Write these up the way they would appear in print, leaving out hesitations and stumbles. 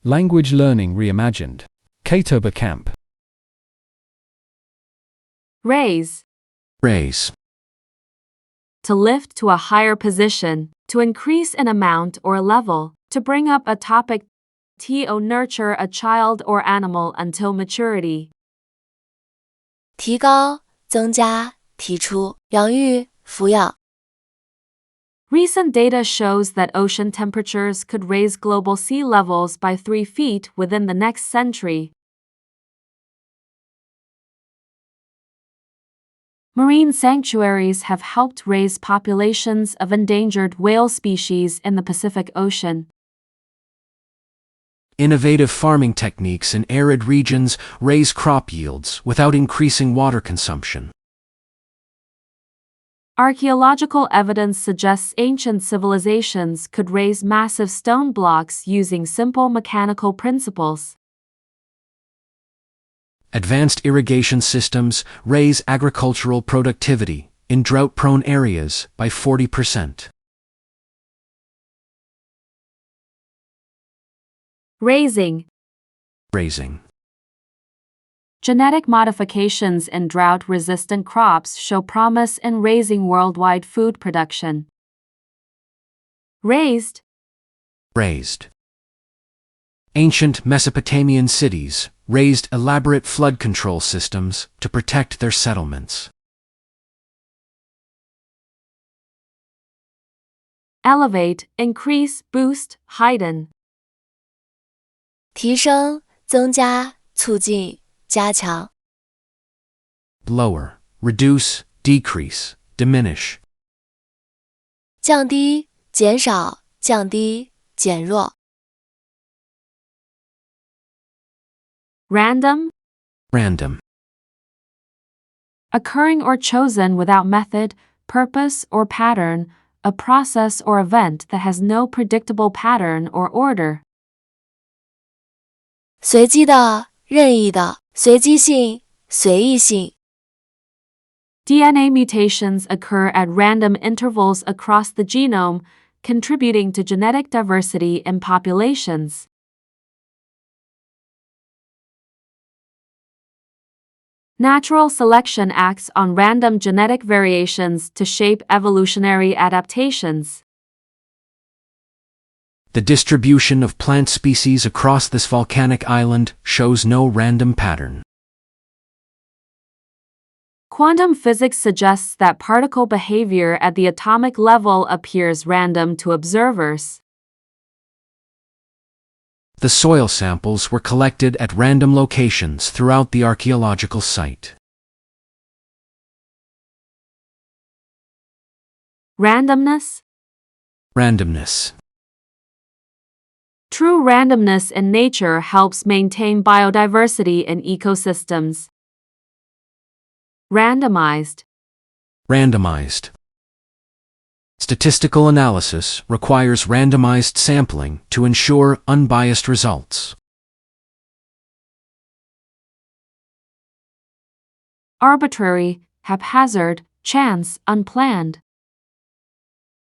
Language Learning Reimagined. Kotoba Camp. Raise. Raise. To lift to a higher position, to increase in amount or level, to bring up a topic, to nurture a child or animal until maturity. 提高、增加、提出、养育、抚养。Recent data shows that ocean temperatures could raise global sea levels by 3 feet within the next century. Marine sanctuaries have helped raise populations of endangered whale species in the Pacific Ocean. Innovative farming techniques in arid regions raise crop yields without increasing water consumption. Archaeological evidence suggests ancient civilizations could raise massive stone blocks using simple mechanical principles. Advanced irrigation systems raise agricultural productivity in drought-prone areas by 40%. Raising. Raising. Genetic modifications in drought-resistant crops show promise in raising worldwide food production. Raised. Raised. Ancient Mesopotamian cities raised elaborate flood control systems to protect their settlements. Elevate, increase, boost, heighten. 提升、增加、促进、加强。Lower, reduce, decrease, diminish. 降低、减少、降低、减弱。Random. Random. Occurring or chosen without method, purpose, or pattern, a process or event that has no predictable pattern or order. 随机的、任意的、随机性、随意性。DNA mutations occur at random intervals across the genome, contributing to genetic diversity in populations. Natural selection acts on random genetic variations to shape evolutionary adaptations. The distribution of plant species across this volcanic island shows no random pattern. Quantum physics suggests that particle behavior at the atomic level appears random to observers. The soil samples were collected at random locations throughout the archaeological site. Randomness. Randomness. True randomness in nature helps maintain biodiversity in ecosystems. Randomized. Randomized. Statistical analysis requires randomized sampling to ensure unbiased results. Arbitrary, haphazard, chance, unplanned.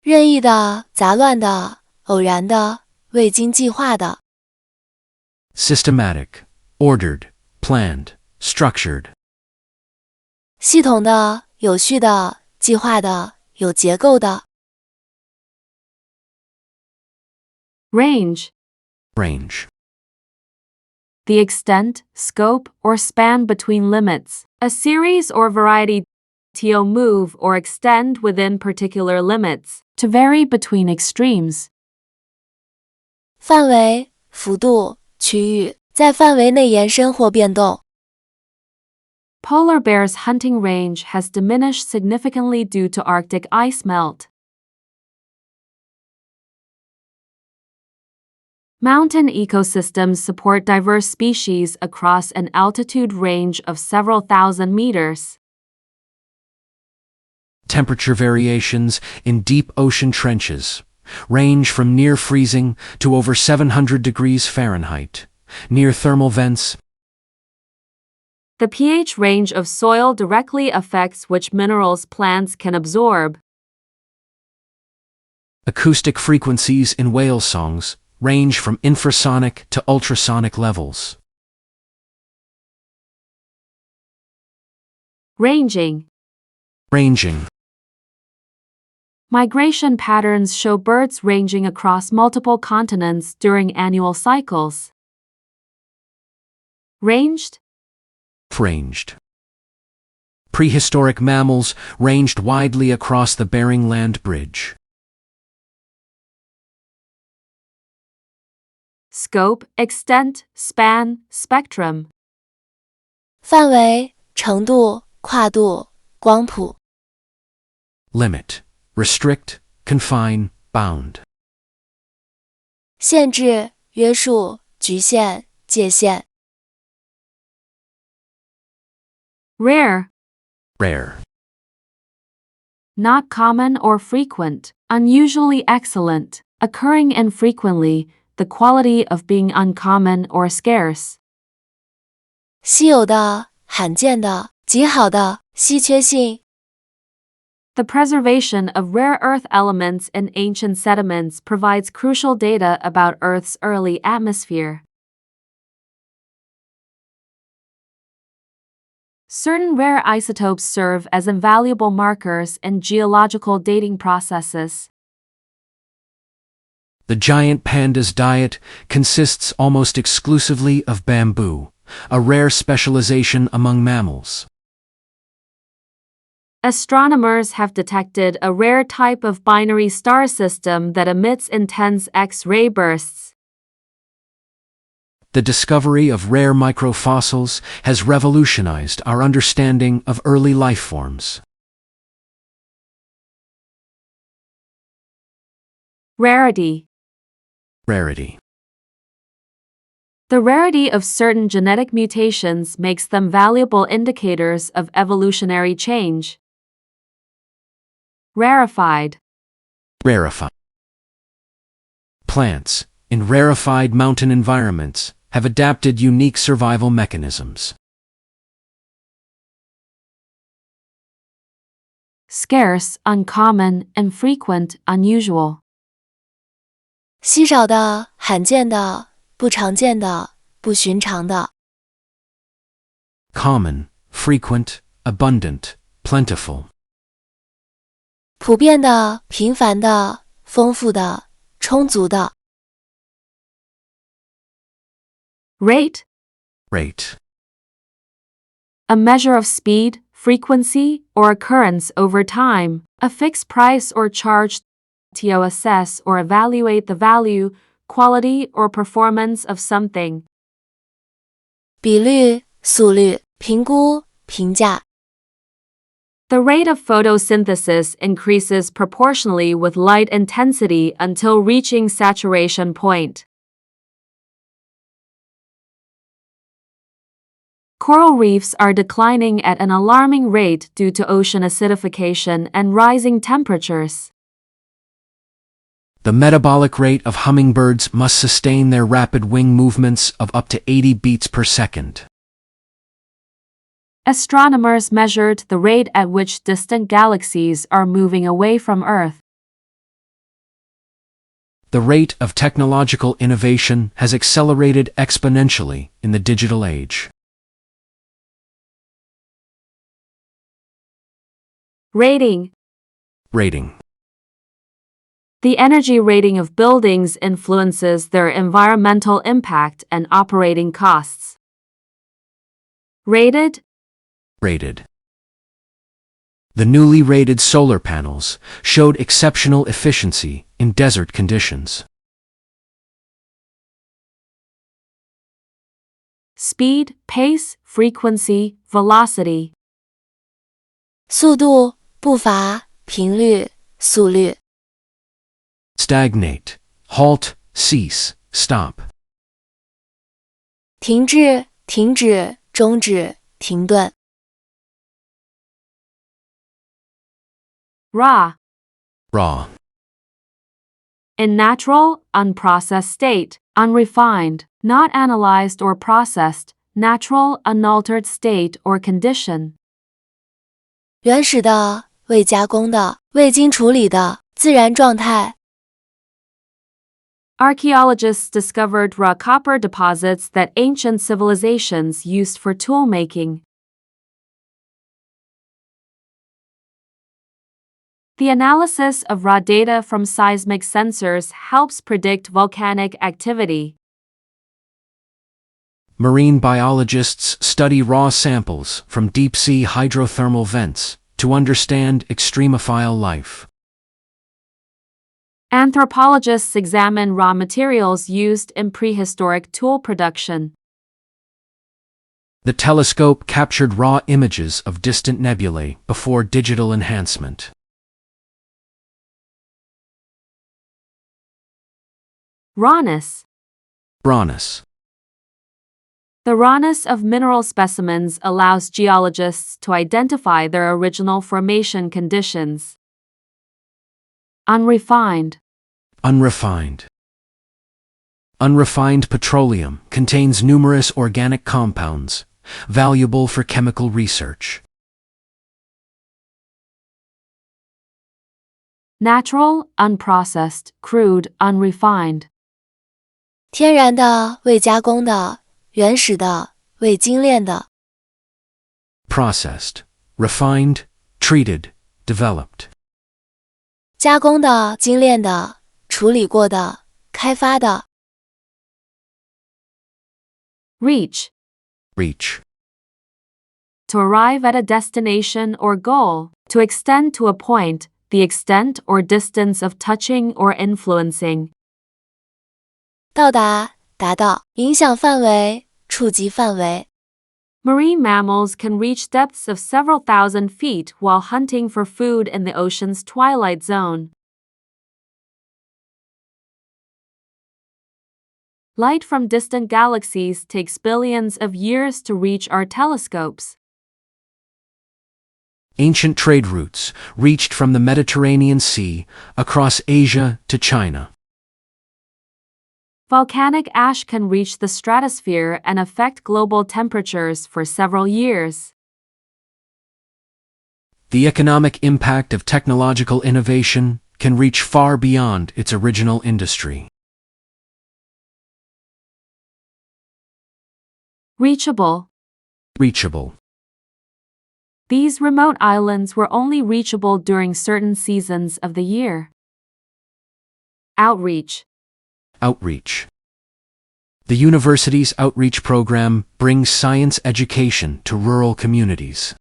任意的、杂乱的、偶然的、未经计划的。Systematic, ordered, planned, structured. 系统的、有序的、计划的、有结构的。Range. Range. The extent, scope, or span between limits, a series or variety to move or extend within particular limits, to vary between extremes. 范围、幅度、区域，在范围内延伸或变动。Polar bears' hunting range has diminished significantly due to Arctic ice melt. Mountain ecosystems support diverse species across an altitude range of several thousand meters. Temperature variations in deep ocean trenches range from near freezing to over 700 degrees Fahrenheit, near thermal vents. The pH range of soil directly affects which minerals plants can absorb. Acoustic frequencies in whale songs range from infrasonic to ultrasonic levels. Ranging. Ranging. Migration patterns show birds ranging across multiple continents during annual cycles. Ranged. Ranged. Prehistoric mammals ranged widely across the Bering Land Bridge. Scope, extent, span, spectrum. 范围、程度、跨度、光谱。 Limit, restrict, confine, bound. 限制、约束、局限、界限。 Rare. Rare. Not common or frequent, unusually excellent, occurring infrequently, the quality of being uncommon or scarce. 稀有的、罕见的、极好的、稀缺性。 The preservation of rare earth elements in ancient sediments provides crucial data about Earth's early atmosphere. Certain rare isotopes serve as invaluable markers in geological dating processes. The giant panda's diet consists almost exclusively of bamboo, a rare specialization among mammals. Astronomers have detected a rare type of binary star system that emits intense X-ray bursts. The discovery of rare microfossils has revolutionized our understanding of early life forms. Rarity. Rarity. The rarity of certain genetic mutations makes them valuable indicators of evolutionary change. Rarefied. Rarefied. Plants, in rarefied mountain environments, have adapted unique survival mechanisms. Scarce, uncommon, infrequent, unusual. 稀少的、罕见的、不常见的、不寻常的。 Common, frequent, abundant, plentiful. 普遍的、频繁的、丰富的、充足的。 Rate. Rate. A measure of speed, frequency, or occurrence over time, a fixed price or charge to assess or evaluate the value, quality, or performance of something. 比率、速率、评估、评价。 The rate of photosynthesis increases proportionally with light intensity until reaching saturation point. Coral reefs are declining at an alarming rate due to ocean acidification and rising temperatures. The metabolic rate of hummingbirds must sustain their rapid wing movements of up to 80 beats per second. Astronomers measured the rate at which distant galaxies are moving away from Earth. The rate of technological innovation has accelerated exponentially in the digital age. Rating. Rating. The energy rating of buildings influences their environmental impact and operating costs. Rated. Rated. The newly rated solar panels showed exceptional efficiency in desert conditions. Speed, pace, frequency, velocity. 速度、步伐、频率、速率。 Stagnate, halt, cease, stop. 停滞、停止、终止、停顿。 Raw. Raw. In natural, unprocessed state, unrefined, not analyzed or processed, natural, unaltered state or condition. 原始的、未加工的、未经处理的自然状态。Archaeologists discovered raw copper deposits that ancient civilizations used for tool-making. The analysis of raw data from seismic sensors helps predict volcanic activity. Marine biologists study raw samples from deep-sea hydrothermal vents to understand extremophile life. Anthropologists examine raw materials used in prehistoric tool production. The telescope captured raw images of distant nebulae before digital enhancement. Rawness. Rawness. The rawness of mineral specimens allows geologists to identify their original formation conditions. Unrefined. Unrefined. Unrefined petroleum contains numerous organic compounds, valuable for chemical research. Natural, unprocessed, crude, unrefined. 天然的、未加工的、原始的、未精炼的。Processed, refined, treated, developed. 加工的、精炼的、处理过的、开发的。Reach. Reach. To arrive at a destination or goal, to extend to a point, the extent or distance of touching or influencing. 到达、达到、影响范围、触及范围。Marine mammals can reach depths of several thousand feet while hunting for food in the ocean's twilight zone. Light from distant galaxies takes billions of years to reach our telescopes. Ancient trade routes reached from the Mediterranean Sea across Asia to China. Volcanic ash can reach the stratosphere and affect global temperatures for several years. The economic impact of technological innovation can reach far beyond its original industry. Reachable. Reachable. These remote islands were only reachable during certain seasons of the year. Outreach. Outreach. The university's outreach program brings science education to rural communities.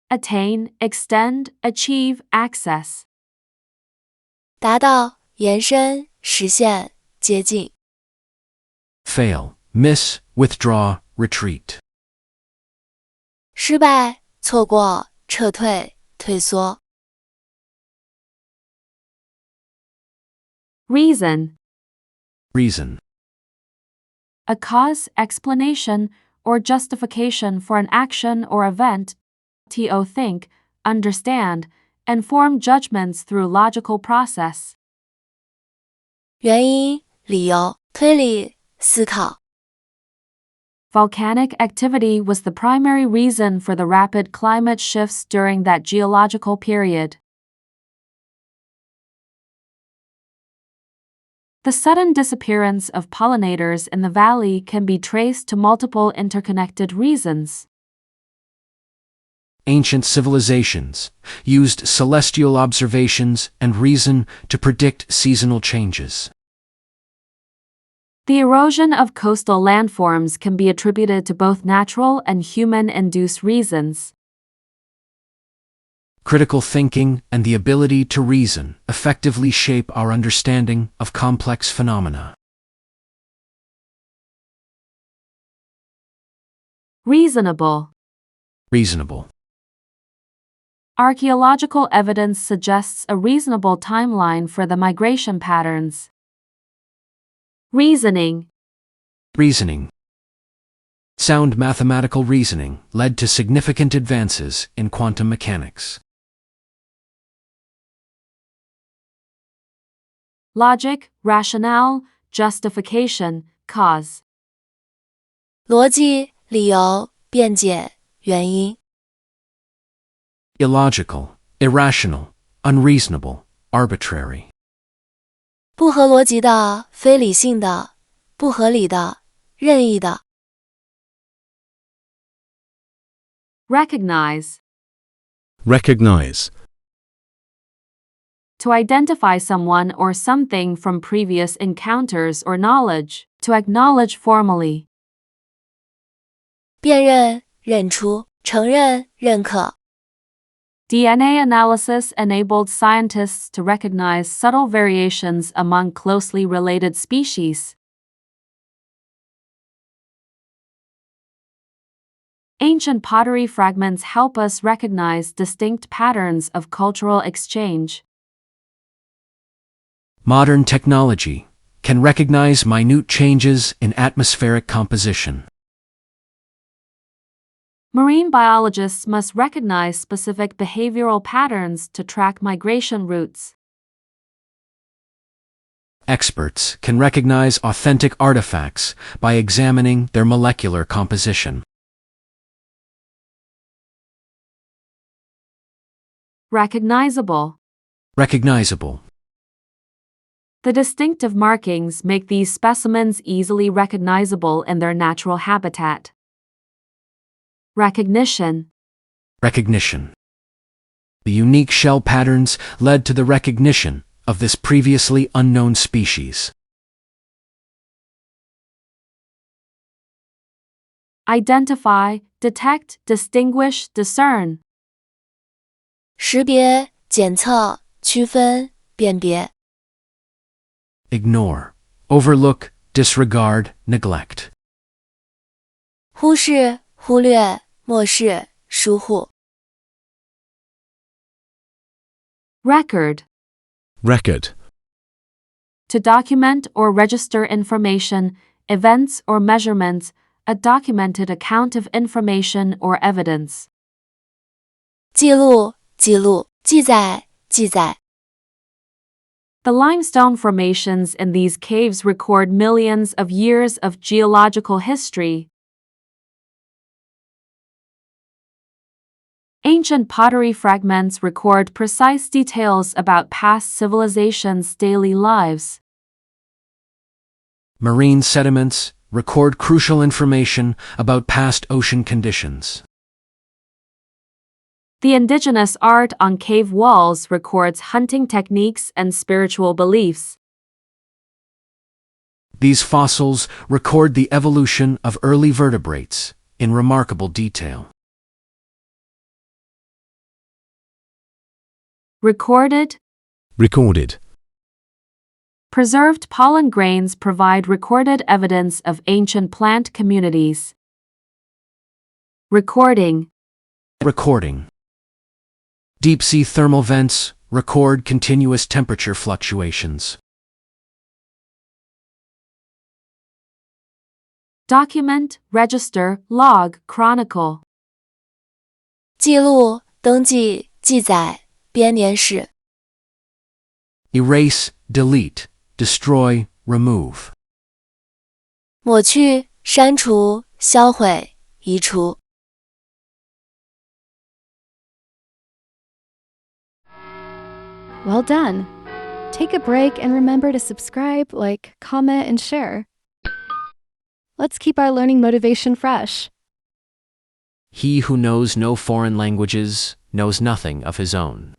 Attain, extend, achieve, access. 达到、延伸、实现、接近。Fail, miss, withdraw, retreat. 失败、错过、撤退、退缩。Reason. Reason. A cause, explanation, or justification for an action or event. To think, understand, and form judgments through logical process. 原因、理由、推理、思考。Volcanic activity was the primary reason for the rapid climate shifts during that geological period. The sudden disappearance of pollinators in the valley can be traced to multiple interconnected reasons. Ancient civilizations used celestial observations and reason to predict seasonal changes. The erosion of coastal landforms can be attributed to both natural and human-induced reasons. Critical thinking and the ability to reason effectively shape our understanding of complex phenomena. Reasonable. Reasonable. Archaeological evidence suggests a reasonable timeline for the migration patterns. Reasoning. Reasoning. Sound mathematical reasoning led to significant advances in quantum mechanics. Logic, rationale, justification, cause. 逻辑、理由、辩解、原因。Illogical, irrational, unreasonable, arbitrary. 不合逻辑的、非理性的、不合理的、任意的。Recognize. Recognize. To identify someone or something from previous encounters or knowledge. To acknowledge formally. 辨认、认出、承认、认可。DNA analysis enabled scientists to recognize subtle variations among closely related species. Ancient pottery fragments help us recognize distinct patterns of cultural exchange. Modern technology can recognize minute changes in atmospheric composition. Marine biologists must recognize specific behavioral patterns to track migration routes. Experts can recognize authentic artifacts by examining their molecular composition. Recognizable. Recognizable. The distinctive markings make these specimens easily recognizable in their natural habitat. Recognition. Recognition. The unique shell patterns led to the recognition of this previously unknown species. Identify, detect, distinguish, discern. 识别、检测、区分、辨别。Ignore, overlook, disregard, neglect. 忽视、忽略、漠视、疏忽。Record. Record. To document or register information, events or measurements, a documented account of information or evidence. 记录、记录、记载、记载。The limestone formations in these caves record millions of years of geological history. Ancient pottery fragments record precise details about past civilizations' daily lives. Marine sediments record crucial information about past ocean conditions. The indigenous art on cave walls records hunting techniques and spiritual beliefs. These fossils record the evolution of early vertebrates in remarkable detail. Recorded. Recorded. Preserved pollen grains provide recorded evidence of ancient plant communities. Recording. Recording. Deep-sea thermal vents record continuous temperature fluctuations. Document, register, log, chronicle. 记录、登记、记载、编年史。Erase, delete, destroy, remove. 抹去、删除、销毁、移除。Well done! Take a break and remember to subscribe, like, comment, and share. Let's keep our learning motivation fresh. He who knows no foreign languages knows nothing of his own.